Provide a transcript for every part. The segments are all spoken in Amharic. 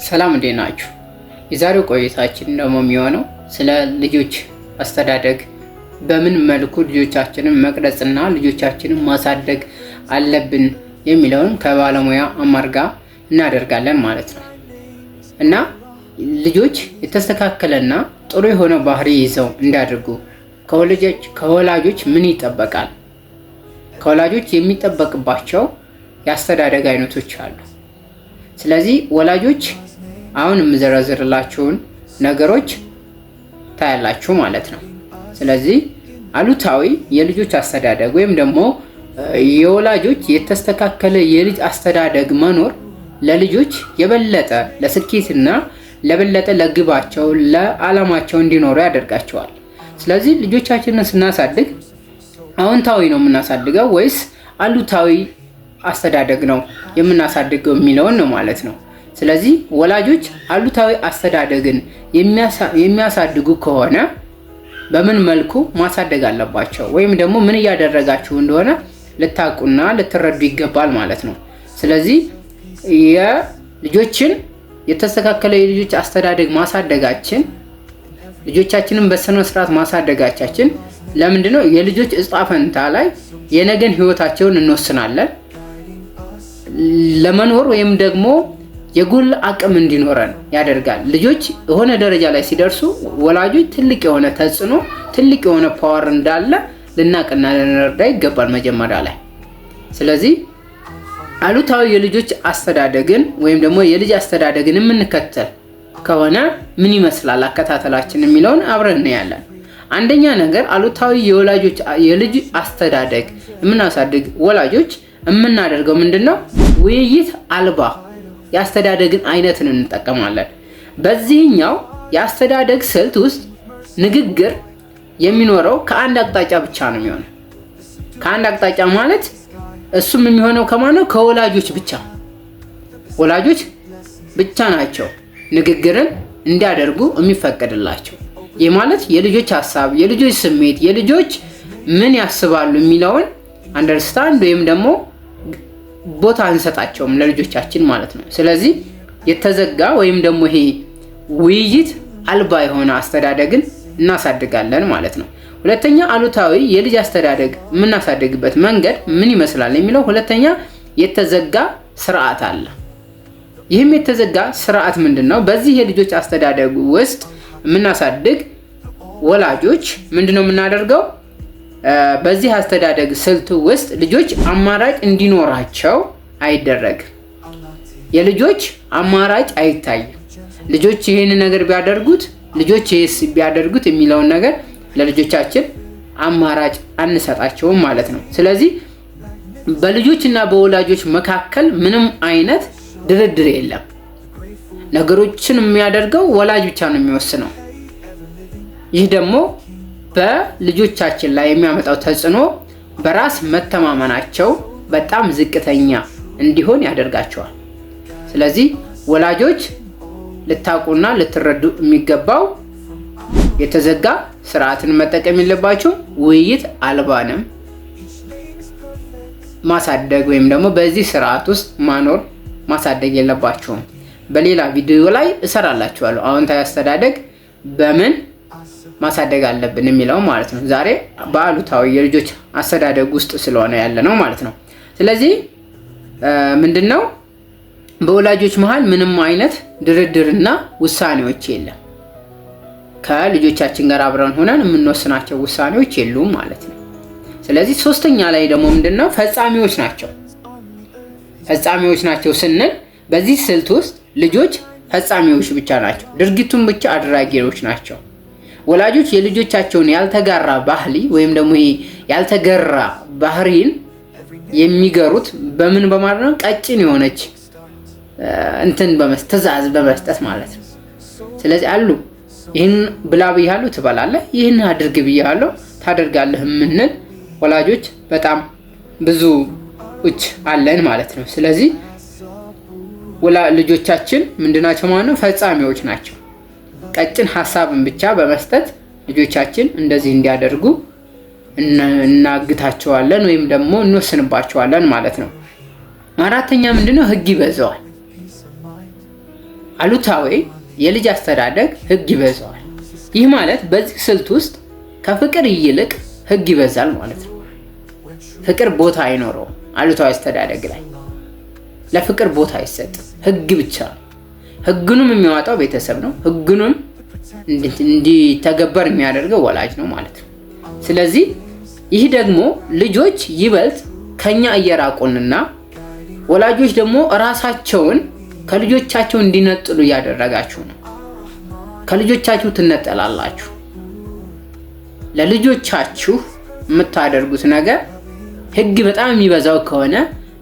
ሰላም እንዴት ናችሁ? የዛሬው ቆይታችን ደግሞ የሚሆነው ስለ ልጆች አስተዳደግ በምን መልኩ ልጆቻችንን መቅረጽና ልጆቻችንን ማሳደግ አለብን የሚለውን ከባለሙያ አማር ጋር እናደርጋለን ማለት ነው። እና ልጆች የተስተካከለና ጥሩ የሆነ ባህሪ ይዘው እንዲያድጉ ከወላጆች ምን ይጠበቃል? ከወላጆች የሚጠበቅባቸው የአስተዳደግ አይነቶች አሉ። ስለዚህ ወላጆች አሁን የምዘረዝርላችሁን ነገሮች ታያላችሁ ማለት ነው። ስለዚህ አሉታዊ የልጆች አስተዳደግ ወይም ደግሞ የወላጆች የተስተካከለ የልጅ አስተዳደግ መኖር ለልጆች የበለጠ ለስኬትና ለበለጠ ለግባቸው ለዓላማቸው እንዲኖሩ ያደርጋቸዋል። ስለዚህ ልጆቻችንን ስናሳድግ አዎንታዊ ነው የምናሳድገው ወይስ አሉታዊ አስተዳደግ ነው የምናሳድገው የሚለውን ነው ማለት ነው። ስለዚህ ወላጆች አሉታዊ አስተዳደግን የሚያሳድጉ ከሆነ በምን መልኩ ማሳደግ አለባቸው ወይም ደግሞ ምን እያደረጋችሁ እንደሆነ ልታውቁና ልትረዱ ይገባል ማለት ነው። ስለዚህ የልጆችን የተስተካከለ የልጆች አስተዳደግ ማሳደጋችን ልጆቻችንን በስነ ስርዓት ማሳደጋችን ለምንድነው የልጆች ዕጣ ፈንታ ላይ የነገን ህይወታቸውን እንወስናለን። ለመኖር ወይም ደግሞ የጎል አቅም እንዲኖረን ያደርጋል። ልጆች የሆነ ደረጃ ላይ ሲደርሱ ወላጆች ትልቅ የሆነ ተጽዕኖ ትልቅ የሆነ ፓወር እንዳለ ልናቅና ልንረዳ ይገባል መጀመሪያ ላይ። ስለዚህ አሉታዊ የልጆች አስተዳደግን ወይም ደግሞ የልጅ አስተዳደግን የምንከተል ከሆነ ምን ይመስላል አከታተላችን የሚለውን አብረን እናያለን። አንደኛ ነገር አሉታዊ የልጅ አስተዳደግ የምናሳድግ ወላጆች የምናደርገው ምንድነው? ውይይት አልባ የአስተዳደግን አይነትን እንጠቀማለን። በዚህኛው የአስተዳደግ ስልት ውስጥ ንግግር የሚኖረው ከአንድ አቅጣጫ ብቻ ነው የሚሆነው። ከአንድ አቅጣጫ ማለት እሱም የሚሆነው ከማነው? ከወላጆች ብቻ። ወላጆች ብቻ ናቸው ንግግርን እንዲያደርጉ የሚፈቀድላቸው። ይህ ማለት የልጆች ሀሳብ፣ የልጆች ስሜት፣ የልጆች ምን ያስባሉ የሚለውን አንደርስታንድ ወይም ደግሞ ቦታ እንሰጣቸውም ለልጆቻችን ማለት ነው። ስለዚህ የተዘጋ ወይም ደግሞ ይሄ ውይይት አልባ የሆነ አስተዳደግን እናሳድጋለን ማለት ነው። ሁለተኛ አሉታዊ የልጅ አስተዳደግ የምናሳድግበት መንገድ ምን ይመስላል የሚለው ሁለተኛ የተዘጋ ስርዓት አለ። ይህም የተዘጋ ስርዓት ምንድነው? በዚህ የልጆች አስተዳደግ ውስጥ የምናሳድግ ወላጆች ምንድነው የምናደርገው? በዚህ አስተዳደግ ስልት ውስጥ ልጆች አማራጭ እንዲኖራቸው አይደረግም። የልጆች አማራጭ አይታይም። ልጆች ይሄን ነገር ቢያደርጉት ልጆች ይሄስ ቢያደርጉት የሚለውን ነገር ለልጆቻችን አማራጭ አንሰጣቸውም ማለት ነው። ስለዚህ በልጆችና በወላጆች መካከል ምንም አይነት ድርድር የለም። ነገሮችን የሚያደርገው ወላጅ ብቻ ነው የሚወስነው። ይህ ደግሞ በልጆቻችን ላይ የሚያመጣው ተጽዕኖ በራስ መተማመናቸው በጣም ዝቅተኛ እንዲሆን ያደርጋቸዋል። ስለዚህ ወላጆች ልታውቁና ልትረዱ የሚገባው የተዘጋ ስርዓትን መጠቀም የለባቸው። ውይይት አልባንም ማሳደግ ወይም ደግሞ በዚህ ስርዓት ውስጥ ማሳደግ የለባቸውም። በሌላ ቪዲዮ ላይ እሰራላችኋለሁ አዎንታዊ አስተዳደግ በምን ማሳደግ አለብን የሚለው ማለት ነው። ዛሬ በአሉታዊ የልጆች አስተዳደግ ውስጥ ስለሆነ ያለ ነው ማለት ነው። ስለዚህ ምንድነው በወላጆች መሃል ምንም አይነት ድርድርና ውሳኔዎች የለም። ከልጆቻችን ጋር አብረን ሆነን የምንወስናቸው ውሳኔዎች የሉም ማለት ነው። ስለዚህ ሶስተኛ ላይ ደግሞ ምንድነው ፈጻሚዎች ናቸው። ፈጻሚዎች ናቸው ስንል በዚህ ስልት ውስጥ ልጆች ፈጻሚዎች ብቻ ናቸው፣ ድርጊቱን ብቻ አድራጊዎች ናቸው። ወላጆች የልጆቻቸውን ያልተጋራ ባህሪ ወይም ደግሞ ያልተገራ ባህሪን የሚገሩት በምን በማድረግ ነው? ቀጭን የሆነች ትዕዛዝ በመስጠት ማለት ነው። ስለዚህ አሉ ይህን ብላ ብያለሁ ትበላለህ፣ ይህን አድርግ ብያለሁ ታደርጋለህ የምንል ወላጆች በጣም ብዙዎች አለን ማለት ነው። ስለዚህ ልጆቻችን ምንድናቸው ማለት ነው? ፈጻሚዎች ናቸው። ቀጭን ሀሳብን ብቻ በመስጠት ልጆቻችን እንደዚህ እንዲያደርጉ እናግታቸዋለን ወይም ደግሞ እንወስንባቸዋለን ማለት ነው። አራተኛ ምንድነው? ህግ ይበዛዋል። አሉታዊ የልጅ አስተዳደግ ህግ ይበዛዋል። ይህ ማለት በዚህ ስልት ውስጥ ከፍቅር ይልቅ ህግ ይበዛል ማለት ነው። ፍቅር ቦታ አይኖረውም። አሉታዊ አስተዳደግ ላይ ለፍቅር ቦታ አይሰጥም። ህግ ብቻ ህግኑም የሚያወጣው ቤተሰብ ነው። ህግኑም እንዲተገበር የሚያደርገው ወላጅ ነው ማለት ነው። ስለዚህ ይህ ደግሞ ልጆች ይበልጥ ከኛ እየራቁንና ወላጆች ደግሞ ራሳቸውን ከልጆቻቸው እንዲነጥሉ እያደረጋችሁ ነው። ከልጆቻችሁ ትነጠላላችሁ። ለልጆቻችሁ የምታደርጉት ነገር ህግ በጣም የሚበዛው ከሆነ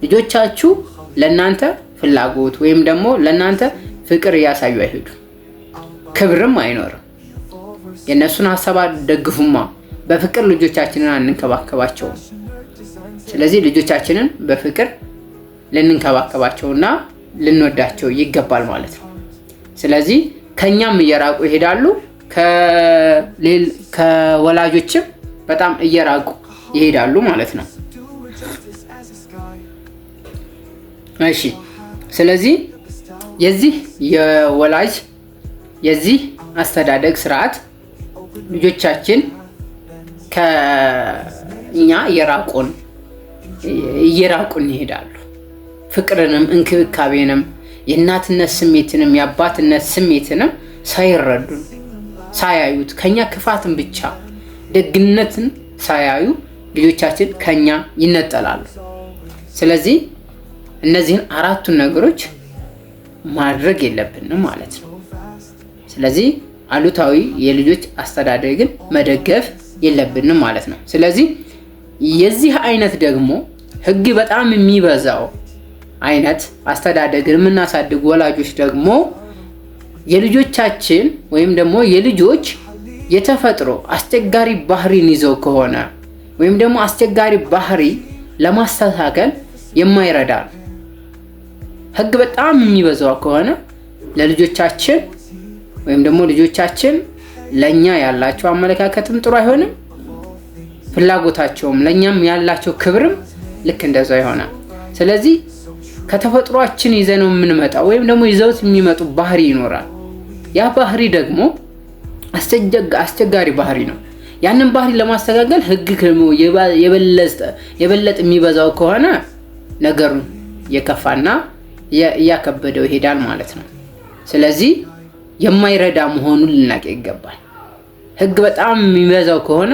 ልጆቻችሁ ለናንተ ፍላጎት ወይም ደግሞ ለናንተ ፍቅር እያሳዩ አይሄዱ፣ ክብርም አይኖርም። የነሱን ሐሳብ ደግፉማ። በፍቅር ልጆቻችንን አንንከባከባቸውም። ስለዚህ ልጆቻችንን በፍቅር ልንንከባከባቸውና ልንወዳቸው ይገባል ማለት ነው። ስለዚህ ከኛም እየራቁ ይሄዳሉ፣ ከወላጆችም በጣም እየራቁ ይሄዳሉ ማለት ነው። እሺ፣ ስለዚህ የዚህ አስተዳደግ ስርዓት ልጆቻችን ከኛ እየራቁን ይሄዳሉ። ፍቅርንም እንክብካቤንም የእናትነት ስሜትንም የአባትነት ስሜትንም ሳይረዱን ሳያዩት ከኛ ክፋትን ብቻ ደግነትን ሳያዩ ልጆቻችን ከኛ ይነጠላሉ። ስለዚህ እነዚህን አራቱን ነገሮች ማድረግ የለብንም ማለት ነው። ስለዚህ አሉታዊ የልጆች አስተዳደግን መደገፍ የለብንም ማለት ነው። ስለዚህ የዚህ አይነት ደግሞ ህግ በጣም የሚበዛው አይነት አስተዳደግን የምናሳድግ ወላጆች ደግሞ የልጆቻችን ወይም ደግሞ የልጆች የተፈጥሮ አስቸጋሪ ባህሪን ይዘው ከሆነ ወይም ደግሞ አስቸጋሪ ባህሪ ለማስተካከል የማይረዳ ነው። ህግ በጣም የሚበዛው ከሆነ ለልጆቻችን ወይም ደግሞ ልጆቻችን ለኛ ያላቸው አመለካከትም ጥሩ አይሆንም፣ ፍላጎታቸውም ለኛም ያላቸው ክብርም ልክ እንደዛው ይሆናል። ስለዚህ ከተፈጥሯችን ይዘነው የምንመጣው ወይም ደግሞ ይዘውት የሚመጡ ባህሪ ይኖራል። ያ ባህሪ ደግሞ አስቸጋሪ ባህሪ ነው። ያንን ባህሪ ለማስተካከል ህግ የበለጠ የሚበዛው ከሆነ ነገሩን የከፋና እያከበደው ይሄዳል ማለት ነው። ስለዚህ የማይረዳ መሆኑን ልናውቅ ይገባል። ህግ በጣም የሚበዛው ከሆነ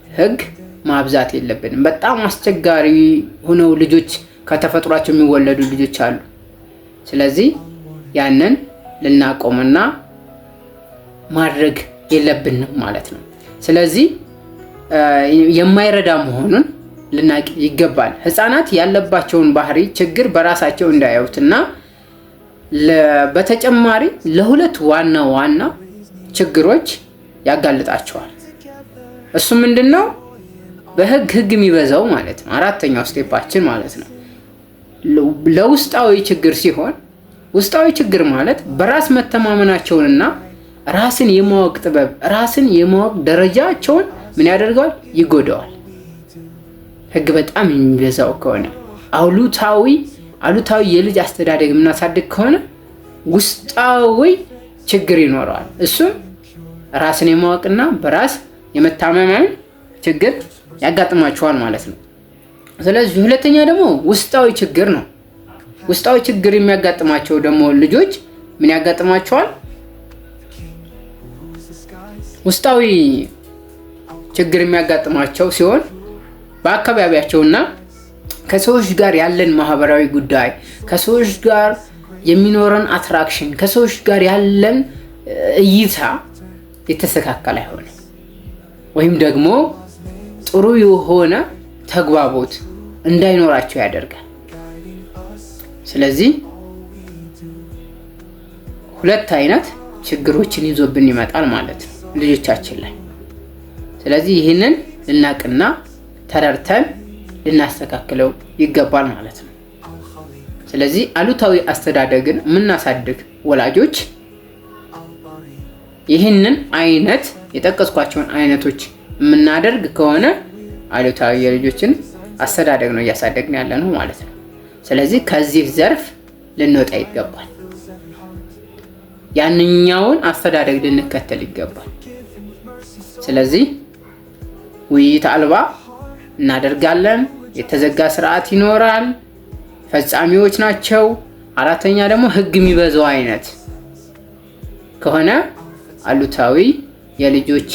ህግ ማብዛት የለብንም። በጣም አስቸጋሪ ሆነው ልጆች ከተፈጥሯቸው የሚወለዱ ልጆች አሉ። ስለዚህ ያንን ልናቆምና ማድረግ የለብንም ማለት ነው። ስለዚህ የማይረዳ መሆኑን ልናውቅ ይገባል። ህፃናት ያለባቸውን ባህሪ ችግር በራሳቸው እንዳያዩትና በተጨማሪ ለሁለት ዋና ችግሮች ያጋልጣቸዋል። እሱ ምንድነው? በህግ የሚበዛው ማለት ነው። አራተኛው ስቴፓችን ማለት ነው ለውስጣዊ ችግር ሲሆን፣ ውስጣዊ ችግር ማለት በራስ መተማመናቸውንና ራስን የማወቅ ጥበብ ራስን የማወቅ ደረጃቸውን ምን ያደርገዋል? ይጎዳዋል። ህግ በጣም የሚበዛው ከሆነ አሉታዊ የልጅ አስተዳደግ የምናሳድግ ከሆነ ውስጣዊ ችግር ይኖረዋል። እሱም ራስን የማወቅና በራስ የመታመን ችግር ያጋጥማቸዋል ማለት ነው። ስለዚህ ሁለተኛ ደግሞ ውስጣዊ ችግር ነው። ውስጣዊ ችግር የሚያጋጥማቸው ደግሞ ልጆች ምን ያጋጥማቸዋል? ውስጣዊ ችግር የሚያጋጥማቸው ሲሆን በአካባቢያቸውና ከሰዎች ጋር ያለን ማህበራዊ ጉዳይ፣ ከሰዎች ጋር የሚኖረን አትራክሽን፣ ከሰዎች ጋር ያለን እይታ የተስተካከለ አይሆንም፣ ወይም ደግሞ ጥሩ የሆነ ተግባቦት እንዳይኖራቸው ያደርጋል። ስለዚህ ሁለት አይነት ችግሮችን ይዞብን ይመጣል ማለት ነው ልጆቻችን ላይ። ስለዚህ ይህንን ልናቅና ተረድተን ልናስተካክለው ይገባል ማለት ነው። ስለዚህ አሉታዊ አስተዳደግን የምናሳድግ ወላጆች ይህንን አይነት የጠቀስኳቸውን አይነቶች የምናደርግ ከሆነ አሉታዊ የልጆችን አስተዳደግ ነው እያሳደግን ያለ ነው ማለት ነው። ስለዚህ ከዚህ ዘርፍ ልንወጣ ይገባል። ያንኛውን አስተዳደግ ልንከተል ይገባል። ስለዚህ ውይይት አልባ እናደርጋለን። የተዘጋ ስርዓት ይኖራል። ፈጻሚዎች ናቸው። አራተኛ ደግሞ ህግ የሚበዛው አይነት ከሆነ አሉታዊ የልጆች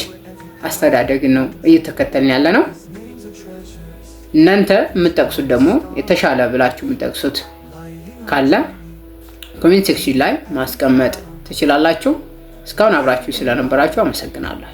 አስተዳደግ ነው እየተከተልን ያለ ነው። እናንተ የምትጠቅሱት ደግሞ የተሻለ ብላችሁ የምትጠቅሱት ካለ ኮሜንት ሴክሽን ላይ ማስቀመጥ ትችላላችሁ። እስካሁን አብራችሁ ስለነበራችሁ አመሰግናለሁ።